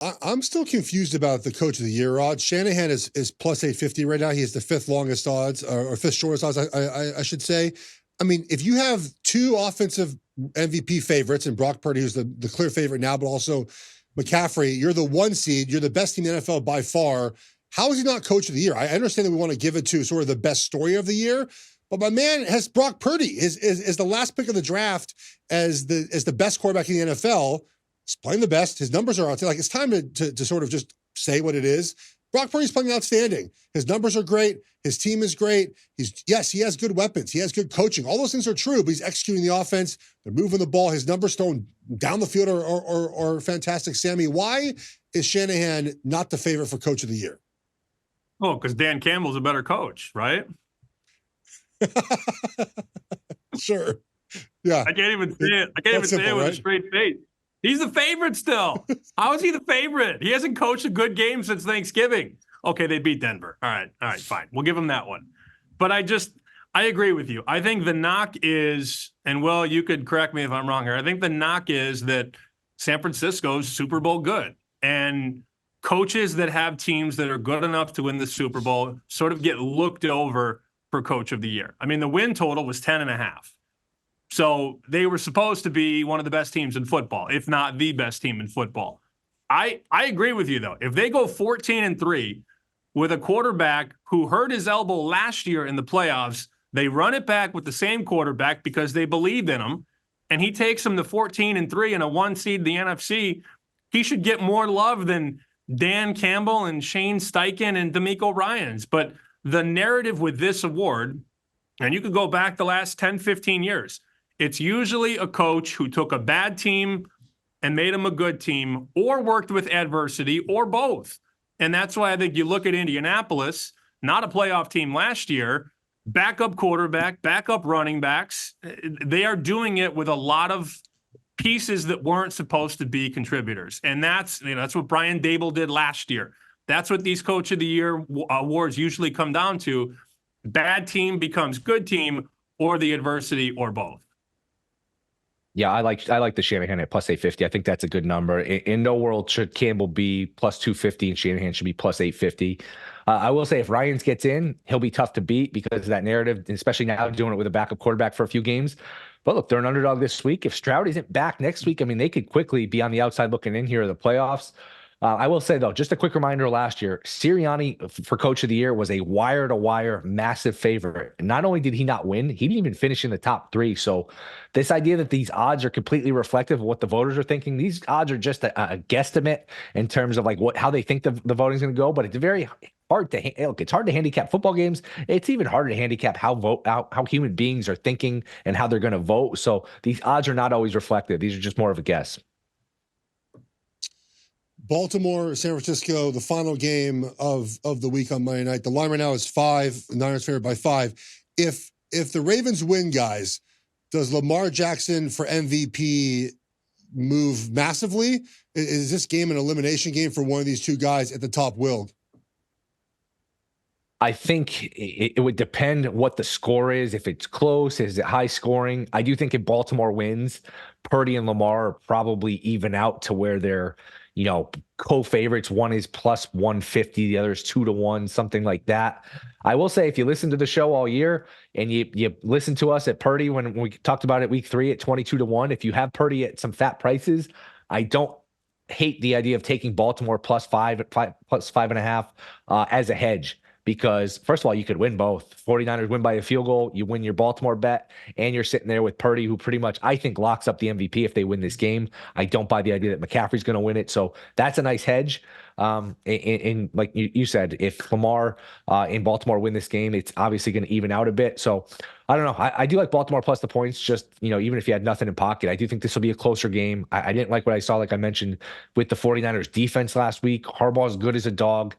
I'm still confused about the coach of the year odds. Shanahan is plus 850 right now. He has the fifth longest odds, or fifth shortest odds, I should say. I mean, if you have two offensive MVP favorites, and Brock Purdy, who's the clear favorite now, but also McCaffrey, you're the one seed, you're the best team in the NFL by far. How is he not coach of the year? I understand that we want to give it to sort of the best story of the year, but my man has Brock Purdy is the last pick of the draft as the best quarterback in the NFL. He's playing the best. His numbers are out there. Like, it's time to sort of just say what it is. Brock Purdy's playing outstanding. His numbers are great. His team is great. He has good weapons. He has good coaching. All those things are true, but he's executing the offense. They're moving the ball. His numbers thrown down the field are fantastic. Sammy, why is Shanahan not the favorite for coach of the year? Oh, because Dan Campbell's a better coach, right? Sure. Yeah. I can't even say it. I can't even say it with a straight face. He's the favorite still. How is he the favorite? He hasn't coached a good game since Thanksgiving. Okay, they beat Denver. All right, fine. We'll give him that one. But I agree with you. I think the knock is, and Will, you could correct me if I'm wrong here. I think the knock is that San Francisco's Super Bowl good. And coaches that have teams that are good enough to win the Super Bowl sort of get looked over for coach of the year. I mean, the win total was 10.5. So they were supposed to be one of the best teams in football, if not the best team in football. I agree with you, though. If they go 14-3 with a quarterback who hurt his elbow last year in the playoffs, they run it back with the same quarterback because they believed in him, and he takes them to 14-3 and a 1 seed in the NFC, he should get more love than Dan Campbell and Shane Steichen and DeMeco Ryans. But the narrative with this award, and you could go back the last 10, 15 years, it's usually a coach who took a bad team and made them a good team, or worked with adversity, or both. And that's why I think you look at Indianapolis, not a playoff team last year, backup quarterback, backup running backs. They are doing it with a lot of pieces that weren't supposed to be contributors. And that's what Brian Daboll did last year. That's what these Coach of the Year awards usually come down to. Bad team becomes good team, or the adversity, or both. Yeah, I like the Shanahan at plus 850. I think that's a good number. In no world should Campbell be plus 250 and Shanahan should be plus 850. I will say if Ryans gets in, he'll be tough to beat because of that narrative, especially now doing it with a backup quarterback for a few games. But look, they're an underdog this week. If Stroud isn't back next week, I mean, they could quickly be on the outside looking in here of the playoffs. I will say, though, just a quick reminder, last year, Sirianni for Coach of the Year was a wire-to-wire massive favorite. Not only did he not win, he didn't even finish in the top 3. So this idea that these odds are completely reflective of what the voters are thinking, these odds are just a guesstimate in terms of like how they think the voting's going to go. But it's very hard to look. It's hard to handicap football games. It's even harder to handicap how human beings are thinking and how they're going to vote. So these odds are not always reflective. These are just more of a guess. Baltimore, San Francisco, the final game of the week on Monday night. The line right now is 5. The Niners favored by 5. If the Ravens win, guys, does Lamar Jackson for MVP move massively? Is this game an elimination game for one of these two guys at the top, Will? I think it would depend what the score is. If it's close, is it high scoring? I do think if Baltimore wins, Purdy and Lamar are probably even out to where they're, co-favorites. One is plus 150, the other is 2-1, something like that. I will say, if you listen to the show all year and you listen to us at Purdy when we talked about it week 3 at 22-1, if you have Purdy at some fat prices, I don't hate the idea of taking Baltimore plus 5 at plus 5.5 as a hedge. Because, first of all, you could win both. 49ers win by a field goal, you win your Baltimore bet, and you're sitting there with Purdy, who pretty much, I think, locks up the MVP if they win this game. I don't buy the idea that McCaffrey's going to win it. So that's a nice hedge. And like you said, if Lamar in Baltimore win this game, it's obviously going to even out a bit. So I don't know. I do like Baltimore plus the points, just, even if you had nothing in pocket. I do think this will be a closer game. I didn't like what I saw, like I mentioned, with the 49ers defense last week. Harbaugh's good as a dog.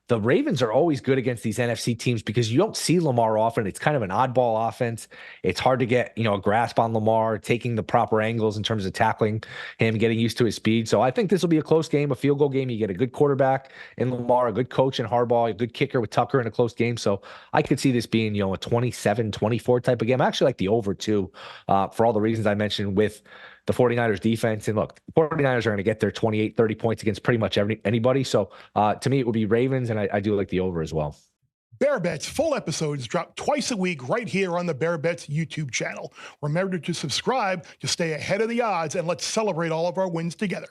The Ravens are always good against these NFC teams because you don't see Lamar often. It's kind of an oddball offense. It's hard to get, a grasp on Lamar, taking the proper angles in terms of tackling him, getting used to his speed. So I think this will be a close game, a field goal game. You get a good quarterback in Lamar, a good coach in Harbaugh, a good kicker with Tucker in a close game. So I could see this being, a 27-24 type of game. I actually like the over too, for all the reasons I mentioned with the 49ers defense. And look, the 49ers are going to get their 28, 30 points against pretty much anybody. So to me, it would be Ravens, and I do like the over as well. Bear Bets full episodes drop twice a week right here on the Bear Bets YouTube channel. Remember to subscribe to stay ahead of the odds, and let's celebrate all of our wins together.